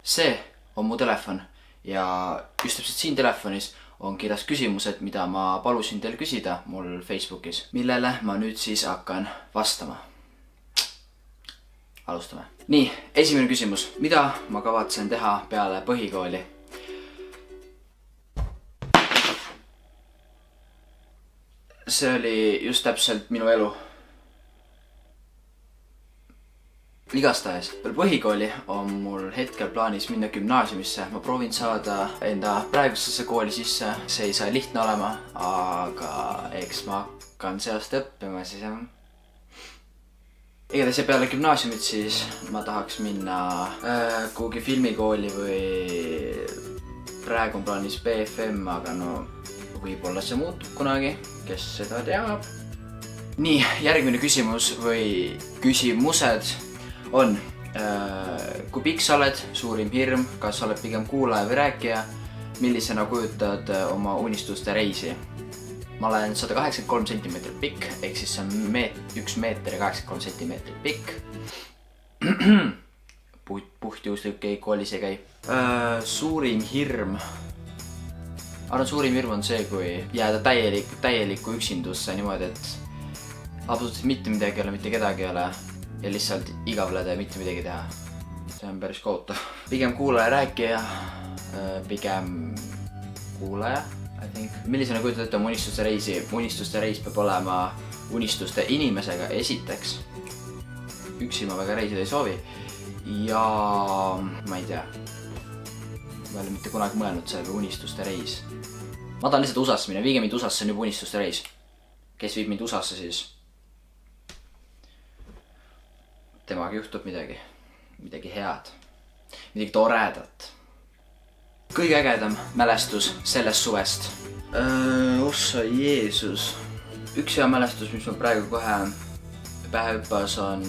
see on mu telefon ja just täpselt siin telefonis on kirjas küsimused, mida ma palusin teil küsida mul Facebookis, millele ma nüüd siis hakkan vastama. Alustame. Nii, esimene küsimus. Mida ma kavatsen teha peale põhikooli? See oli just täpselt minu elu. Igastahes, peale põhikooli on mul hetkel plaanis minna gümnaasiumisse. Ma proovin saada enda praegusesse kooli sisse. See ei saa lihtne olema, aga eks ma hakkan sellest õppima siis. Igatahes ja peale gümnaasiumit siis ma tahaks minna kuhugi filmikooli või praegu on plaanis BFM, aga no võib-olla see muutub kunagi, kes seda teab. Nii, järgmine küsimus või küsimused on, kui pikk sa oled, suurim hirm, kas sa oled pigem kuulaja või rääkija, millisena kujutad oma unistuste reisi? Ma olen 183 cm pikk, ehk siis see on 1 meeter ja 83 cm pikk. Puhtjuuslik ei koolis ei käi. Suurim hirm. Arvan, suurim hirm on see, kui jääda täielikku üksindusse niimoodi, et absoluutselt mitte midagi ei ole, mitte kedagi ei ole ja lihtsalt igavleda ja mitte midagi teha. See on päris kohutav. Pigem kuulaja rääkija, pigem kuulaja, I think. Millisena kujutad ette oma unistuste reisi? Unistuste reis peab olema unistuste inimesega esiteks. Üksi ma väga reisida ei soovi. Ja ma ei tea. Ma ei ole mitte kunagi mõelnud selle unistuste reis. Ma tahan lihtsalt USAsse minna. Viige mind USAsse, on juba unistuste reis. Kes viib mind USAsse siis? Temaga juhtub midagi head, midagi toredat. Kõige ägedam mälestus sellest suvest. Ossa Jeesus. Üks hea mälestus, mis mul praegu kohe pähe hüppas, on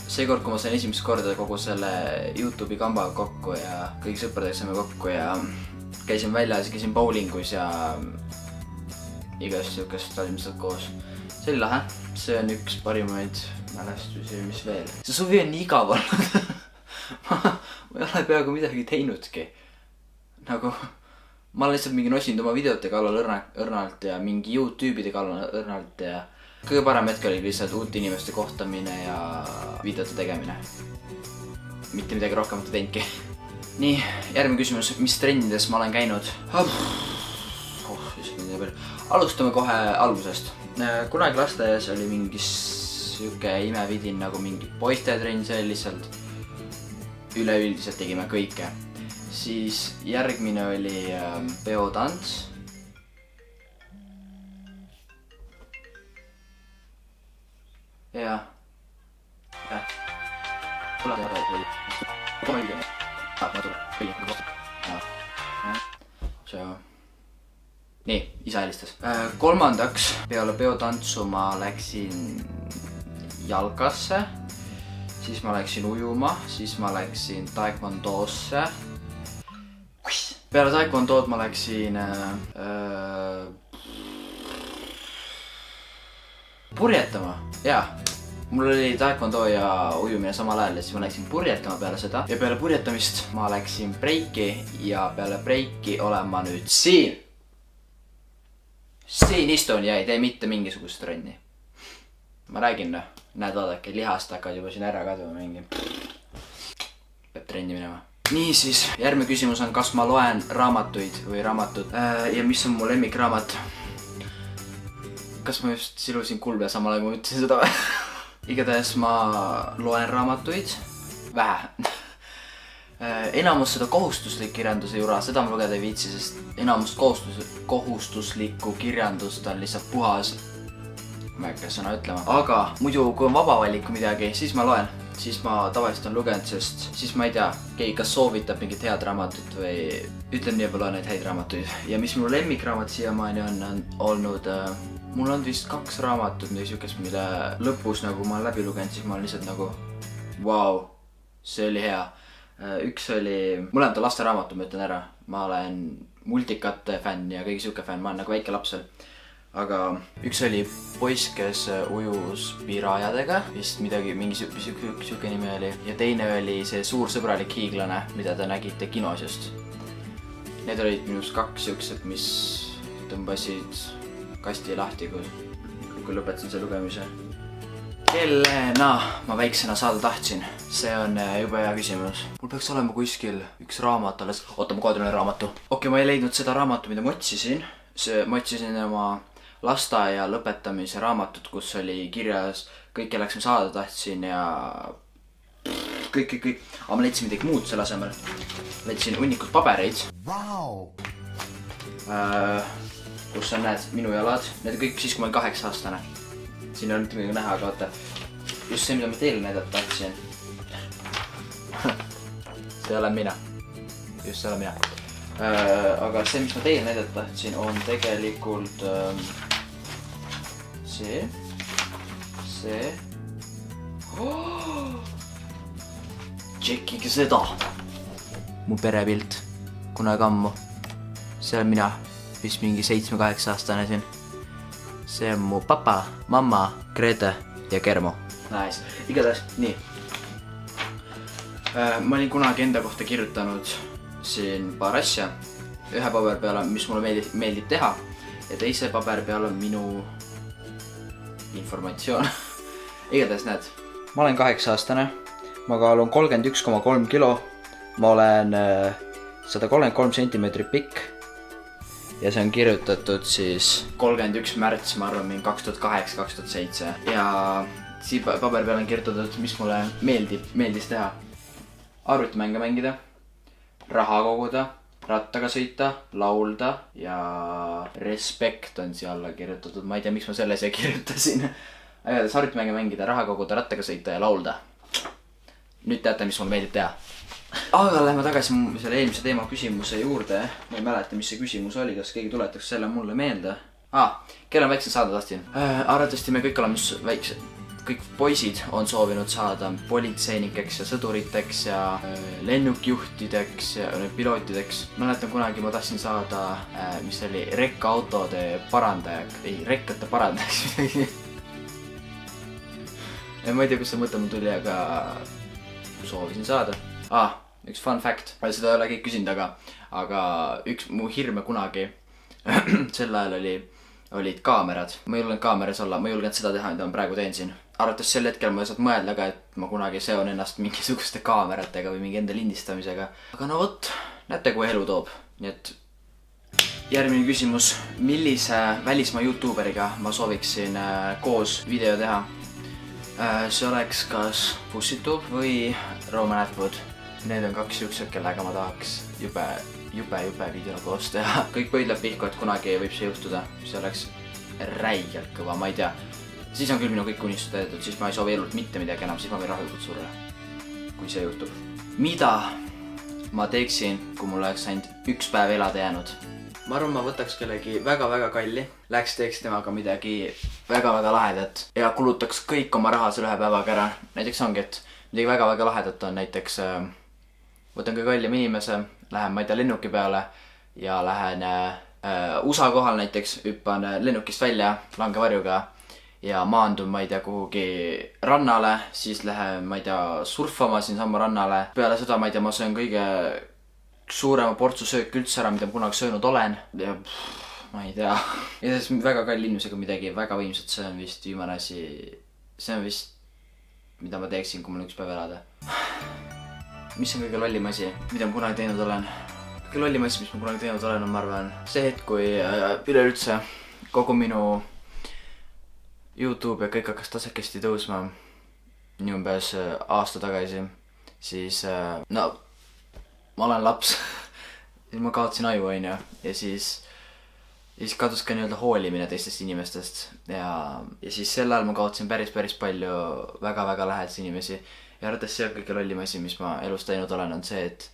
see kord, kui ma sain esimest korda kogu selle YouTube'i kambaga kokku ja kõik sõpradega saime kokku ja käisin väljas, käisin bowlingus ja igast siukest olime seal koos. See oli lahe. See on üks parimaid mälestusi, mis veel. See suvi on nii igav olnud. Ma ei ole peaaegu midagi teinudki. Nagu, ma olen lihtsalt mingi nosinud oma videote kallal õrnalt ja mingi YouTube'ide kallal õrnalt ja kõige parem hetk oli lihtsalt uute inimeste kohtamine ja videote tegemine. Mitte midagi rohkemat teinudki. Nii, järgmine küsimus. Mis trennides ma olen käinud? Alustame kohe algusest. Kunagi lasteaias oli mingi siuke imevidin nagu mingi poistetrenn, see lihtsalt üleüldiselt tegime kõike. Siis järgmine oli peotants. Ja. Nii, isa helistas. Kolmandaks peale peotantsu ma läksin jalkasse, siis ma läksin ujuma, siis ma läksin taekwondoosse. Peale taekwondood ma läksin purjetama. Jaa, mul oli taekwondo ja ujumine samal ajal ja siis ma läksin purjetama peale seda. Ja peale purjetamist ma läksin breiki ja peale breiki olen ma nüüd siin. Siin istun ja ei tee mitte mingisugust trenni. Ma räägin, näed vaadake, lihast hakkad juba siin ära kaduma mingi. Peab trenni minema. Nii siis, järgmine küsimus on, kas ma loen raamatuid või raamatut ja mis on mu lemmikraamat? Kas ma just silusin kulbe samal ajal, kui ma ütlesin seda või? Igatahes ma loen raamatuid vähe. Enamus seda kohustuslik kirjanduse juura, seda ma lugeda ei viitsi, sest enamus kohustuslikku kirjandust on lihtsalt puhas. Ma ei hakka sõna ütlema. Aga muidu, kui on vaba valiku midagi, siis ma loen. Siis ma tavaliselt on lugenud, sest siis ma ei tea, keegi kas soovitab mingit head raamatut või ütleb nii, et ma loen neid häid raamatuid. Ja mis minu lemmikraamat siiamaani on olnud, mul on vist 2 raamatut, mille lõpus nagu ma olen läbi lugenud, siis ma olen lihtsalt nagu vau, see oli hea. Üks oli, mul on ta laste raamatu, ma ütlen ära. Ma olen multikate fänn ja kõigi siuke fänn, ma olen nagu väike laps veel. aga üks oli poiss, kes ujus piirajadega, vist midagi, mingi siuke nimi oli. Ja teine oli see suur sõbralik hiiglane, mida te nägite kinos just. Need olid minust 2 siuksed, mis tõmbasid kasti lahti, kui lõpetasin see lugemise. Kellena ma väiksena saada tahtsin? See on juba hea küsimus. Mul peaks olema kuskil üks raamat alles. Oota, ma koodin raamatu. Okei, ma ei leidnud seda raamatu, mida ma otsisin. Ma otsisin oma lasteaia lõpetamise raamatut, kus oli kirjas kõik, kelleks ma saada tahtsin ja kõik. Aga ma leidsin midagi muud selle asemel. Leidsin hunnikud pabereid. Kus on näed minu jalad. Need kõik siis, kui ma olin 8-aastane. Siin ei ole mitte midagi näha, aga vaata. Just see, mida ma teile näidata tahtsin. See olen mina. Just see olen mina. Aga see, mis ma teile näidata tahtsin, on tegelikult see. Tšekkige seda. Mu perepilt. Kunagi ammu. See on mina. Vist mingi 7-8-aastane siin. See on mu papa, mamma, Grete ja Germo. Nice. Igatahes, nii. Ma olin kunagi enda kohta kirjutanud siin paar asja. Ühe paber peal on, mis mulle meeldib teha. Ja teise paber peal on minu informatsioon. Igatahes näed. Ma olen 8-aastane. Ma kaalun 31,3 kilo. Ma olen 133 centimeetrit pikk. Ja see on kirjutatud siis 31. märts, ma arvan, 2008-2007. Ja siin paber peal on kirjutatud, mis mulle meeldis teha. Arvutimänge mängida, raha koguda, rattaga sõita, laulda ja respekt on siia alla kirjutatud. Ma ei tea, miks ma selle siia kirjutasin. Igatahes arvutimänge mängida, raha koguda, rattaga sõita ja laulda. Nüüd teate, mis mulle meeldib teha. Aga lähme tagasi selle eelmise teema küsimuse juurde. Ma ei mäleta, mis see küsimus oli, kas keegi tuletaks selle mulle meelde. Kelle on väiksed saada tahtsin? Arvatavasti me kõik oleme väiksed. Kõik poisid on soovinud saada politseinikeks ja sõduriteks ja lennukjuhtideks ja pilootideks. Mäletan kunagi ma tahtsin saada, mis oli rekkaautode parandajaks. Ei, rekkate parandajaks. Ma ei tea, kus see mõte mul tuli, aga soovisin saada. Üks fun fact. Seda ei ole kõik küsinud, aga üks mu hirme kunagi sel ajal olid kaamerad. Ma ei julgenud kaameras olla, ma ei julgenud seda teha, mida ma praegu teen siin. Arvates sel hetkel ma ei saanud mõelda ka, et ma kunagi seon ennast mingisuguste kaameratega või mingi enda lindistamisega. Aga no võt, näete, kui elu toob. Nii et järgmine küsimus. Millise välismaa YouTuberiga ma sooviksin koos video teha? See oleks kas Pussitube või Roman Atwood. Need on 2 siuksed, kellega ma tahaks jube video koos teha. Kõik võidleb pihku, et kunagi võib see juhtuda. See oleks räigelt kõva, ma ei tea. Siis on küll minu kõik unistused täidetud, siis ma ei soovi elult mitte midagi enam, siis ma võin rahulikult surra. Kui see juhtub. Mida ma teeksin, kui mul oleks ainult 1 päev elada jäänud? Ma arvan, ma võtaks kellegi väga-väga kalli. Läks teeks temaga midagi väga-väga lahedat. Ja kulutaks kõik oma raha selle 1 päevaga ära. Näiteks ongi, et midagi väga-väga lahedat on näiteks võtan kõige kallim inimese, lähen ma ei tea lennuki peale ja lähen USA kohal näiteks, hüppan lennukist välja langevarjuga ja maandun ma ei tea kuhugi rannale, siis lähen ma ei tea surfama siin samma rannale. Peale seda ma ei tea, ma söön kõige suurema portsu söök üldse ära, mida ma kunagi söönud olen ja ma ei tea. Ja siis väga kalli inimesega midagi väga võimsat, see on vist viimane asi. See on vist, mida ma teeksin, kui mul 1 päev elada. Mis on kõige lollim asi, mida ma kunagi teinud olen? Kõige lollim asi, mis ma kunagi teinud olen, on ma arvan see hetk, kui üleüldse kogu minu YouTube ja kõik hakkas tasekesti tõusma nii umbes aasta tagasi, siis no ma olen laps. Siis ma kaotsin aju, onju. Ja siis kadus ka nii-öelda hoolimine teistest inimestest. Ja siis sel ajal ma kaotsin päris palju väga-väga lähedasi inimesi. Ja arvates see kõige lollim asi, mis ma elus teinud olen, on see, et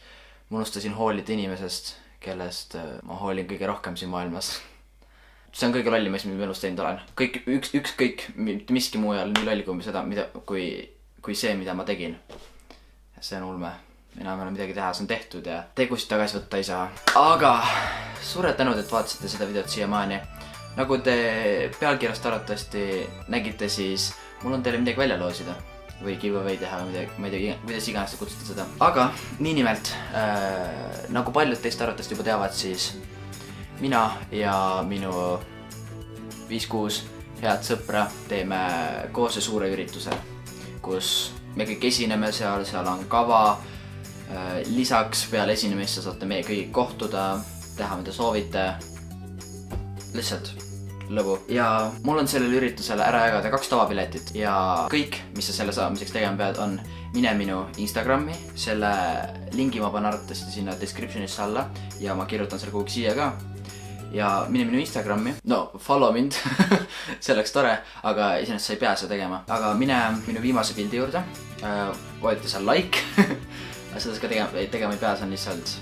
ma unustasin hoolida inimesest, kellest ma hoolin kõige rohkem siin maailmas. See on kõige lollim asi, mis ma elus teinud olen. Ükskõik, miski muu ei ole nii lolli kui see, mida ma tegin. See on ulme. Enam ei ole midagi teha, see on tehtud ja tegusid tagasi võtta ei saa. Aga suured tänud, et vaatasite seda videot siiamaani. nagu te pealkirjast arvatavasti nägite, siis mul on teile midagi välja loosida või giveaway teha või midagi, ma ei tea, kuidas iganes te kutsuta seda. Aga nii nimelt, nagu paljud teist arvatavasti juba teavad, siis mina ja minu 5-6 head sõpra teeme koos suure ürituse, kus me kõik esineme seal on kava. Lisaks peale esinemisse saate meie kõigi kohtuda, teha mida soovite, lihtsalt lõbu. Ja mul on sellel üritusel ära jagada 2 tavapiletit ja kõik, mis sa selle saamiseks tegema pead, on mine minu Instagrami, selle lingi ma panen arvatavasti sinna descriptionisse alla ja ma kirjutan selle kuhugi siia ka. Ja mine minu Instagrami, no follow mind, see oleks tore, aga iseenesest sa ei pea seda tegema. Aga mine minu viimase pildi juurde, vajuta seal like, seda ka tegema ei pea, see on lihtsalt,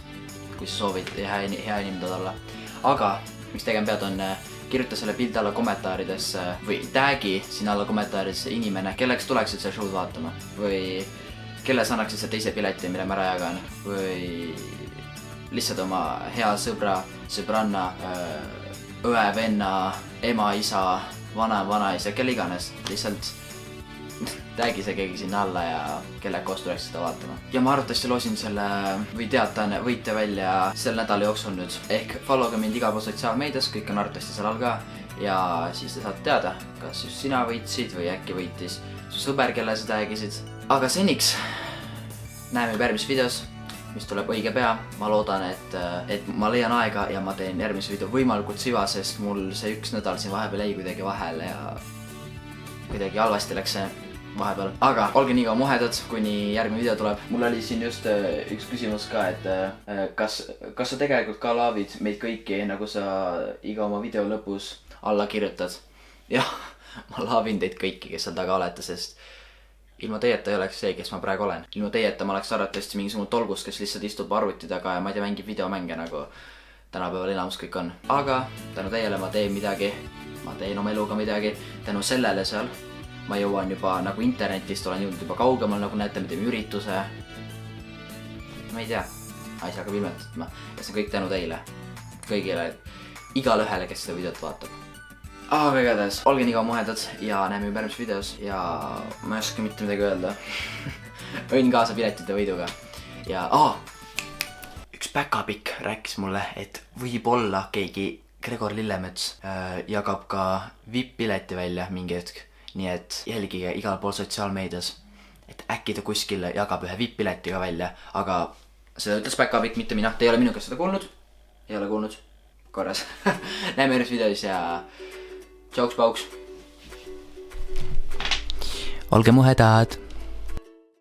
kui sa soovid hea inimene olla. Aga mis tegema pead on kirjuta selle pildi alla kommentaaridesse või tagi sinna alla kommentaaridesse inimene, kelleks tuleksid selle show'd vaatama või kelle sa annaksid selle teise pileti, mille ma ära jagan või lihtsalt oma hea sõbra, sõbranna, õe, venna, ema, isa, vanaisa, kelle iganes, lihtsalt tagi see keegi sinna alla ja kelle koos tuleks seda vaatama. Ja ma arvatavasti loosin selle või teatan võite välja selle nädala jooksul nüüd. Ehk followge mind igal pool sotsiaalmeedias, kõik on arvatavasti seal all ka. Ja siis te saate teada, kas just sina võitsid või äkki võitis su sõber, kelle sa tagisid. Aga seniks näeme järgmises videos, mis tuleb õige pea. Ma loodan, et ma leian aega ja ma teen järgmise video võimalikult siva, sest mul see 1 nädal siin vahepeal jäi kuidagi vahele ja kuidagi halvasti läks see vahepeal. Aga olge nii kaua muhedad, kuni järgmine video tuleb. Mul oli siin just üks küsimus ka, et kas sa tegelikult ka laavid meid kõiki, nagu sa iga oma video lõpus alla kirjutad. Jah, ma laavin teid kõiki, kes seal taga olete, sest ilma teieta ei oleks see, kes ma praegu olen. Ilma teieta ma oleks arvatavasti mingisugune tolgus, kes lihtsalt istub arvuti taga ja ma ei tea, mängib videomänge, nagu tänapäeval enamus kõik on. Aga tänu teile ma teen midagi, ma teen oma eluga midagi. Tänu sellele seal ma jõuan juba nagu internetist, olen jõudnud juba kaugemal, nagu näete, me teeme ürituse. Ma ei tea, asja hakkab ilmetama ja see on kõik tänu teile. Kõigile, igale ühele, kes seda videot vaatab. Aga igatahes, olge nii kaua muhedad ja näeme järgmises videos ja ma ei oska mitte midagi öelda. Õnn kaasa piletite võiduga. Ja üks päkapikk rääkis mulle, et võib-olla keegi Gregor Lillemets jagab ka VIP-pileti välja mingi hetk. Nii et jälgige igal pool sotsiaalmeedias, et äkki ta kuskil jagab ühe VIP-pileti ka välja, aga seda ütles päkapikk, mitte mina. Te ei ole minu käest seda kuulnud? Ei ole kuulnud? Korras. Näeme järgmises videos ja tšauks-pauks. Olge muhedad!